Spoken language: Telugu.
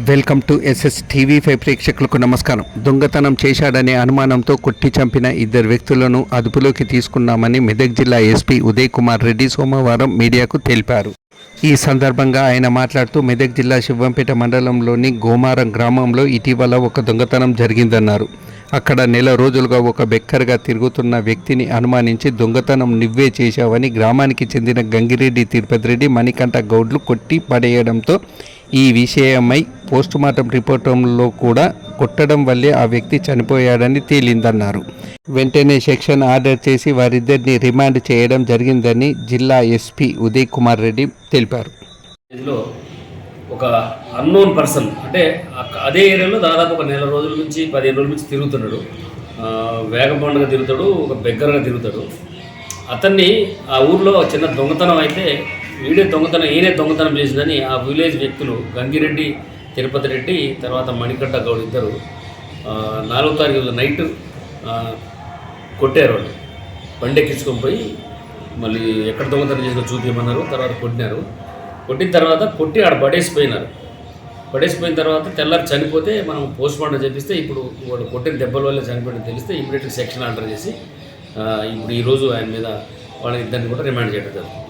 వెల్కమ్ టు ఎస్ఎస్ టీవీ5 ప్రేక్షకులకు నమస్కారం. దొంగతనం చేశాడనే అనుమానంతో కొట్టి చంపిన ఇద్దరు వ్యక్తులను అదుపులోకి తీసుకున్నామని మెదక్ జిల్లా ఎస్పీ ఉదయ్ కుమార్ రెడ్డి సోమవారం మీడియాకు తెలిపారు. ఈ సందర్భంగా ఆయన మాట్లాడుతూ మెదక్ జిల్లా శివంపేట మండలంలోని గోమారం గ్రామంలో ఇటీవల ఒక దొంగతనం జరిగిందన్నారు. అక్కడ నెల రోజులుగా ఒక బెక్కర్గా తిరుగుతున్న వ్యక్తిని అనుమానించి దొంగతనం నువ్వే చేశావని గ్రామానికి చెందిన గంగిరెడ్డి తిరుపతి రెడ్డి మణికంఠ గౌడ్లు కొట్టి పడేయడంతో ఈ విషయమై పోస్టుమార్టం రిపోర్టులో కూడా కొట్టడం వల్లే ఆ వ్యక్తి చనిపోయాడని తేలిందన్నారు. వెంటనే సెక్షన్ ఆర్డర్ చేసి వారిద్దరిని రిమాండ్ చేయడం జరిగిందని జిల్లా ఎస్పీ ఉదయ్ కుమార్ రెడ్డి తెలిపారు. ఒక అన్నోన్ పర్సన్ అంటే అదే ఏరియాలో దాదాపు ఒక నెల రోజుల నుంచి 15 రోజుల నుంచి తిరుగుతున్నాడు. వేగబండగా తిరుగుతాడు, ఒక బెగ్గరగా తిరుగుతాడు. అతన్ని ఆ ఊర్లో చిన్న దొంగతనం అయితే ఈయనే దొంగతనం చేసిందని ఆ విలేజ్ వ్యక్తులు గంగిరెడ్డి తిరుపతి రెడ్డి తర్వాత మణికంఠ గౌడ్ ఇద్దరు 4వ తారీఖు నైట్ కొట్టారు. వాళ్ళు బండెక్కించుకొని పోయి మళ్ళీ ఎక్కడ దొంగతనం చేసినా చూపించమన్నారు. తర్వాత కొట్టిన తర్వాత కొట్టి ఆడ పడేసిపోయిన తర్వాత తెల్లారి చనిపోతే మనం పోస్ట్మార్టం చేపిస్తే ఇప్పుడు వాళ్ళు కొట్టిన దెబ్బల వల్ల చనిపోయిన తెలిస్తే ఇమీడియట్గా సెక్షన్ ఆర్డర్ చేసి ఇప్పుడు ఈరోజు ఆయన మీద వాళ్ళ ఇద్దరిని కూడా రిమాండ్ చేయడం జరుగుతుంది.